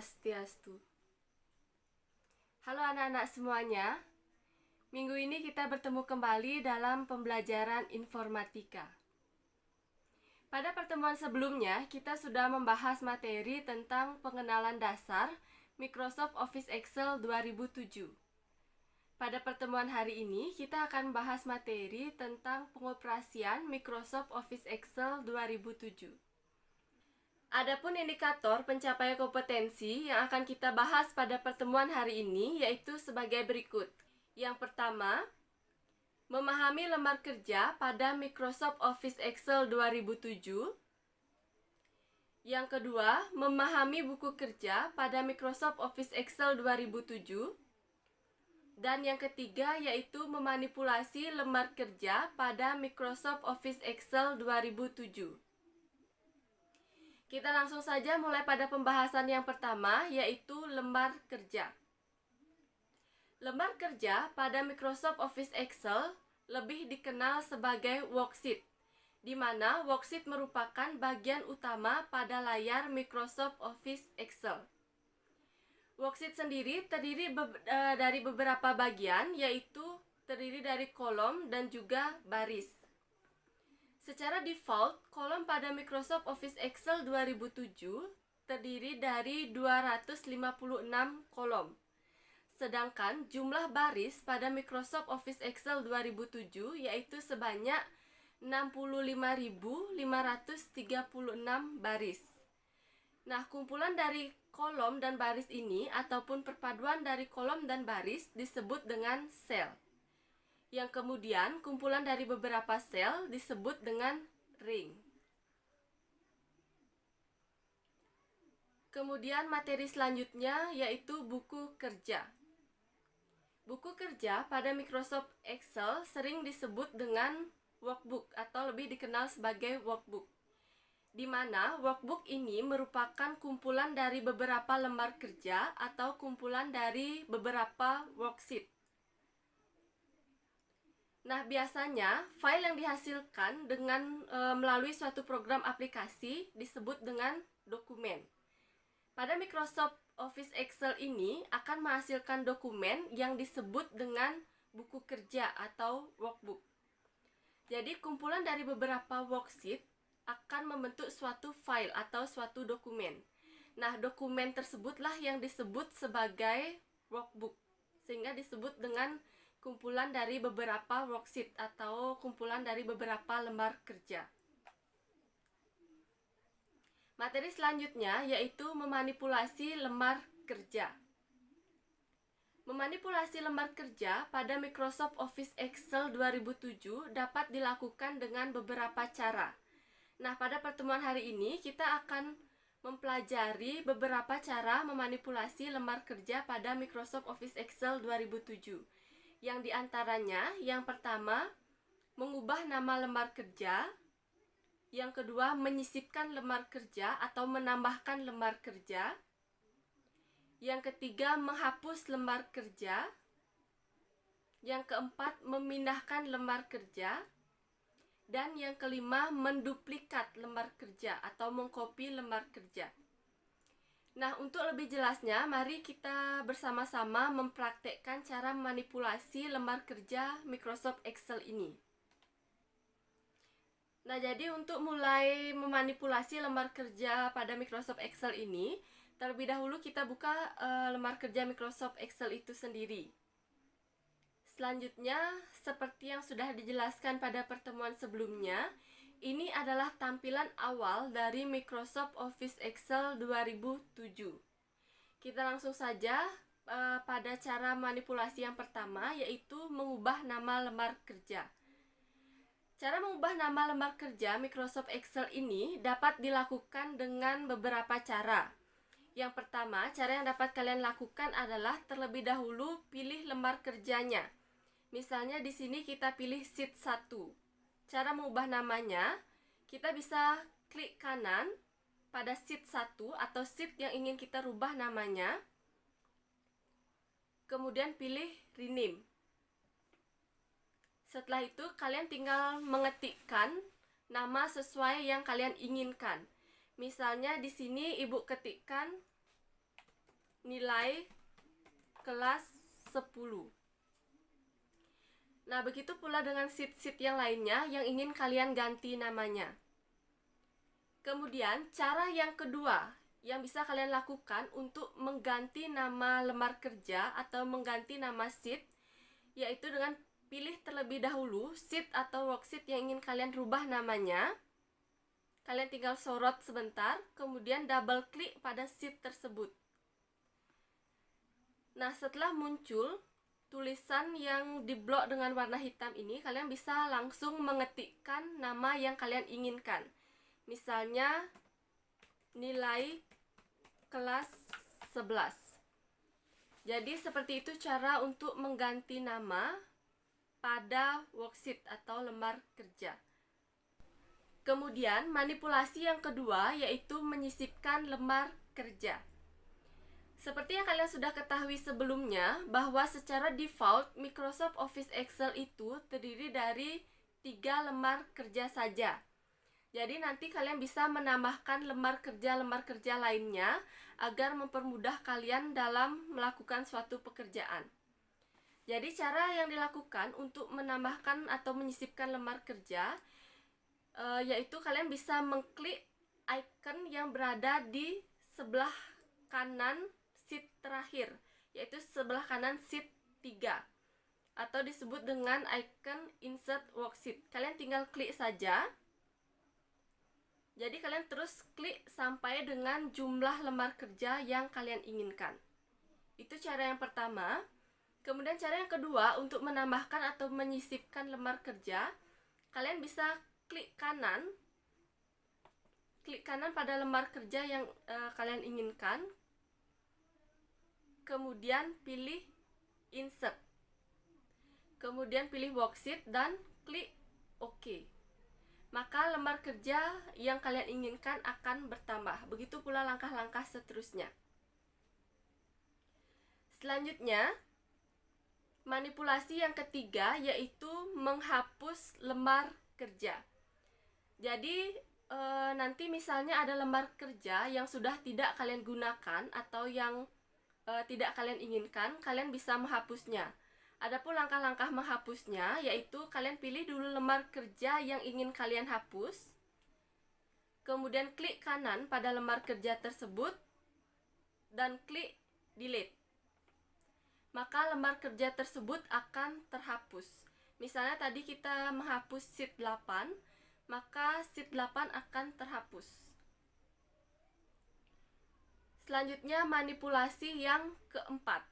Swastiastu. Halo anak-anak semuanya. Minggu ini kita bertemu kembali dalam pembelajaran informatika. Pada pertemuan sebelumnya, kita sudah membahas materi tentang pengenalan dasar Microsoft Office Excel 2007. Pada pertemuan hari ini, kita akan bahas materi tentang pengoperasian Microsoft Office Excel 2007. Adapun indikator pencapaian kompetensi yang akan kita bahas pada pertemuan hari ini yaitu sebagai berikut. Yang pertama, memahami lembar kerja pada Microsoft Office Excel 2007. Yang kedua, memahami buku kerja pada Microsoft Office Excel 2007. Dan yang ketiga yaitu memanipulasi lembar kerja pada Microsoft Office Excel 2007. Kita langsung saja mulai pada pembahasan yang pertama, yaitu lembar kerja. Lembar kerja pada Microsoft Office Excel lebih dikenal sebagai worksheet, di mana worksheet merupakan bagian utama pada layar Microsoft Office Excel. Worksheet sendiri terdiri dari beberapa bagian, yaitu terdiri dari kolom dan juga baris. Secara default, kolom pada Microsoft Office Excel 2007 terdiri dari 256 kolom. Sedangkan jumlah baris pada Microsoft Office Excel 2007 yaitu sebanyak 65.536 baris. Nah, kumpulan dari kolom dan baris ini ataupun perpaduan dari kolom dan baris disebut dengan sel. Yang kemudian kumpulan dari beberapa sel disebut dengan ring. Kemudian materi selanjutnya yaitu buku kerja. Buku kerja pada Microsoft Excel sering disebut dengan workbook atau lebih dikenal sebagai workbook, di mana workbook ini merupakan kumpulan dari beberapa lembar kerja atau kumpulan dari beberapa worksheet. Nah, biasanya file yang dihasilkan dengan melalui suatu program aplikasi disebut dengan dokumen. Pada Microsoft Office Excel ini akan menghasilkan dokumen yang disebut dengan buku kerja atau workbook. Jadi, kumpulan dari beberapa worksheet akan membentuk suatu file atau suatu dokumen. Nah, dokumen tersebutlah yang disebut sebagai workbook, sehingga disebut dengan kumpulan dari beberapa worksheet atau kumpulan dari beberapa lembar kerja. Materi selanjutnya yaitu memanipulasi lembar kerja. Memanipulasi lembar kerja pada Microsoft Office Excel 2007 dapat dilakukan dengan beberapa cara. Nah, pada pertemuan hari ini kita akan mempelajari beberapa cara memanipulasi lembar kerja pada Microsoft Office Excel 2007. Yang diantaranya, yang pertama, mengubah nama lembar kerja. Yang kedua, menyisipkan lembar kerja atau menambahkan lembar kerja. Yang ketiga, menghapus lembar kerja. Yang keempat, memindahkan lembar kerja. Dan yang kelima, menduplikat lembar kerja atau mengcopy lembar kerja. Nah, untuk lebih jelasnya, mari kita bersama-sama mempraktekkan cara manipulasi lembar kerja Microsoft Excel ini. Nah, jadi untuk mulai memanipulasi lembar kerja pada Microsoft Excel ini, terlebih dahulu kita buka lembar kerja Microsoft Excel itu sendiri. Selanjutnya, seperti yang sudah dijelaskan pada pertemuan sebelumnya, ini adalah tampilan awal dari Microsoft Office Excel 2007. Kita langsung saja pada cara manipulasi yang pertama, yaitu mengubah nama lembar kerja. Cara mengubah nama lembar kerja Microsoft Excel ini dapat dilakukan dengan beberapa cara. Yang pertama, cara yang dapat kalian lakukan adalah terlebih dahulu pilih lembar kerjanya. Misalnya di sini kita pilih sheet 1. Cara mengubah namanya, kita bisa klik kanan pada sheet 1 atau sheet yang ingin kita rubah namanya. Kemudian pilih rename. Setelah itu, kalian tinggal mengetikkan nama sesuai yang kalian inginkan. Misalnya di sini Ibu ketikkan nilai kelas 10. Nah, begitu pula dengan sheet-sheet yang lainnya yang ingin kalian ganti namanya. Kemudian, cara yang kedua yang bisa kalian lakukan untuk mengganti nama lembar kerja atau mengganti nama sheet, yaitu dengan pilih terlebih dahulu sheet atau worksheet yang ingin kalian rubah namanya. Kalian tinggal sorot sebentar, kemudian double klik pada sheet tersebut. Nah, setelah muncul tulisan yang diblok dengan warna hitam ini, kalian bisa langsung mengetikkan nama yang kalian inginkan. Misalnya, nilai kelas 11. Jadi, seperti itu cara untuk mengganti nama pada worksheet atau lembar kerja. Kemudian, manipulasi yang kedua yaitu menyisipkan lembar kerja. Seperti yang kalian sudah ketahui sebelumnya, bahwa secara default Microsoft Office Excel itu terdiri dari 3 lembar kerja saja. Jadi nanti kalian bisa menambahkan lembar kerja lainnya agar mempermudah kalian dalam melakukan suatu pekerjaan. Jadi cara yang dilakukan untuk menambahkan atau menyisipkan lembar kerja yaitu kalian bisa mengklik icon yang berada di sebelah kanan sheet terakhir, yaitu sebelah kanan sheet 3 atau disebut dengan icon insert worksheet. Kalian tinggal klik saja. Jadi kalian terus klik sampai dengan jumlah lembar kerja yang kalian inginkan. Itu cara yang pertama. Kemudian cara yang kedua untuk menambahkan atau menyisipkan lembar kerja, kalian bisa klik kanan pada lembar kerja yang kalian inginkan. Kemudian pilih insert, kemudian pilih worksheet dan klik OK. Maka lembar kerja yang kalian inginkan akan bertambah. Begitu pula langkah-langkah seterusnya. Selanjutnya, manipulasi yang ketiga yaitu menghapus lembar kerja. Jadi nanti misalnya ada lembar kerja yang sudah tidak kalian gunakan atau yang tidak kalian inginkan, kalian bisa menghapusnya. Adapun langkah-langkah menghapusnya yaitu kalian pilih dulu lembar kerja yang ingin kalian hapus, kemudian klik kanan pada lembar kerja tersebut dan klik delete. Maka lembar kerja tersebut akan terhapus. Misalnya tadi kita menghapus sheet 8, maka sheet 8 akan terhapus. Selanjutnya manipulasi yang keempat,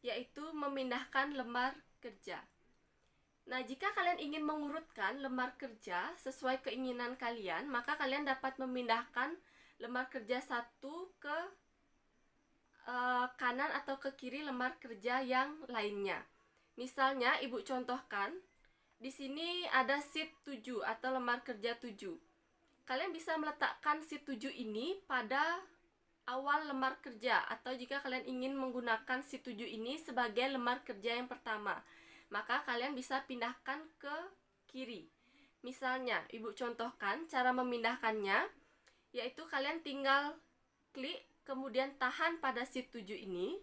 yaitu memindahkan lembar kerja. Nah, jika kalian ingin mengurutkan lembar kerja sesuai keinginan kalian, maka kalian dapat memindahkan lembar kerja satu ke kanan atau ke kiri lembar kerja yang lainnya. Misalnya, Ibu contohkan, di sini ada sheet 7 atau lembar kerja 7. Kalian bisa meletakkan sheet 7 ini pada awal lembar kerja, atau jika kalian ingin menggunakan sheet 7 ini sebagai lembar kerja yang pertama, maka kalian bisa pindahkan ke kiri. Misalnya, Ibu contohkan cara memindahkannya, yaitu kalian tinggal klik, kemudian tahan pada sheet 7 ini,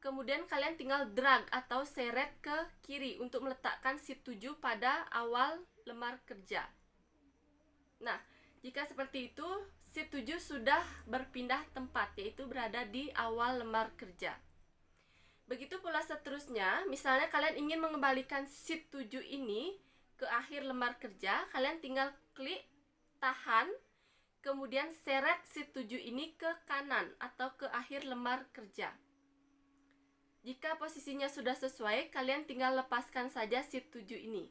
kemudian kalian tinggal drag atau seret ke kiri untuk meletakkan sheet 7 pada awal lembar kerja. Nah, jika seperti itu, sheet 7 sudah berpindah tempat, yaitu berada di awal lembar kerja. Begitu pula seterusnya, misalnya kalian ingin mengembalikan sheet 7 ini ke akhir lembar kerja, kalian tinggal klik, tahan, kemudian seret sheet 7 ini ke kanan atau ke akhir lembar kerja. Jika posisinya sudah sesuai, kalian tinggal lepaskan saja sheet 7 ini.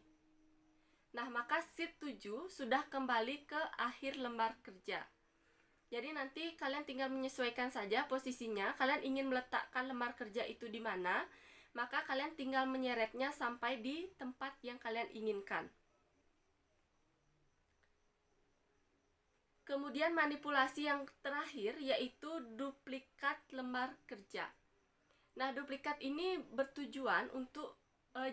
Nah, maka sheet 7 sudah kembali ke akhir lembar kerja. Jadi nanti kalian tinggal menyesuaikan saja posisinya. Kalian ingin meletakkan lembar kerja itu di mana, maka kalian tinggal menyeretnya sampai di tempat yang kalian inginkan. Kemudian manipulasi yang terakhir yaitu duplikat lembar kerja. Nah, duplikat ini bertujuan untuk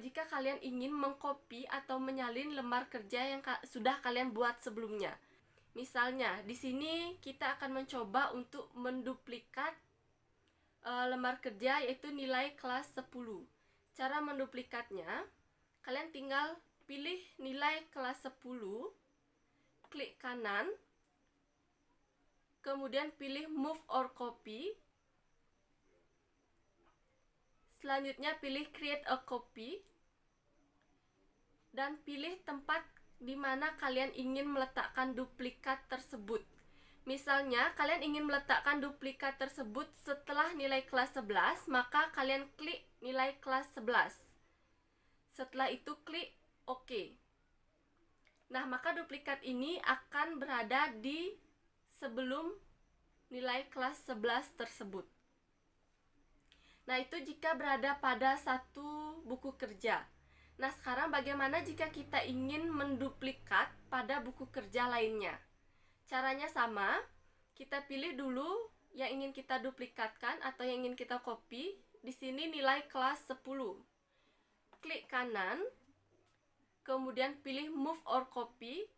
jika kalian ingin mengcopy atau menyalin lembar kerja yang sudah kalian buat sebelumnya. Misalnya, di sini kita akan mencoba untuk menduplikat lembar kerja yaitu nilai kelas 10. Cara menduplikatnya, kalian tinggal pilih nilai kelas 10, klik kanan, kemudian pilih move or copy. Selanjutnya pilih create a copy dan pilih tempat di mana kalian ingin meletakkan duplikat tersebut. Misalnya, kalian ingin meletakkan duplikat tersebut setelah nilai kelas 11, maka kalian klik nilai kelas 11. Setelah itu klik OK. Nah, maka duplikat ini akan berada di sebelum nilai kelas 11 tersebut. Nah, itu jika berada pada satu buku kerja. Nah, sekarang bagaimana jika kita ingin menduplikat pada buku kerja lainnya? Caranya sama, kita pilih dulu yang ingin kita duplikatkan atau yang ingin kita copy. Di sini nilai kelas 10. Klik kanan, kemudian pilih move or copy.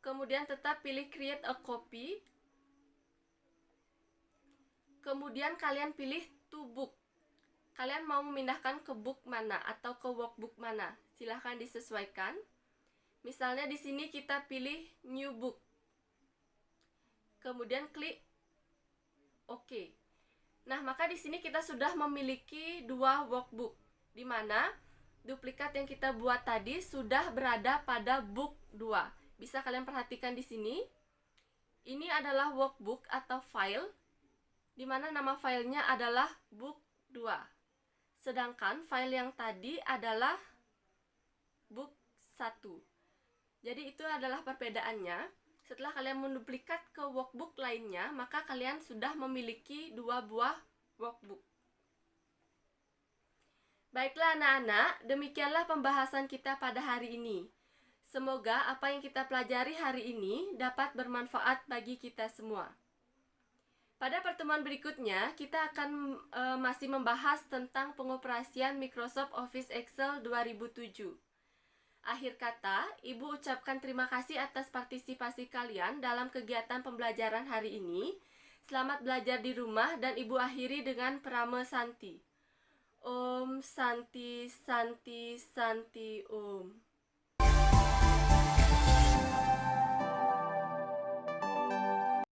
Kemudian tetap pilih create a copy. Kemudian kalian pilih to book. Kalian mau memindahkan ke book mana atau ke workbook mana? Silahkan disesuaikan. Misalnya di sini kita pilih new book. Kemudian klik OK. Nah, maka di sini kita sudah memiliki dua workbook, di mana duplikat yang kita buat tadi sudah berada pada book 2. Bisa kalian perhatikan di sini. Ini adalah workbook atau file, di mana nama filenya adalah book 2. Sedangkan file yang tadi adalah book 1. Jadi itu adalah perbedaannya. Setelah kalian menduplikat ke workbook lainnya, maka kalian sudah memiliki dua buah workbook. Baiklah anak-anak, demikianlah pembahasan kita pada hari ini. Semoga apa yang kita pelajari hari ini dapat bermanfaat bagi kita semua. Pada pertemuan berikutnya, kita akan masih membahas tentang pengoperasian Microsoft Office Excel 2007. Akhir kata, Ibu ucapkan terima kasih atas partisipasi kalian dalam kegiatan pembelajaran hari ini. Selamat belajar di rumah dan Ibu akhiri dengan Prama Santi. Om Santi Santi Santi Om.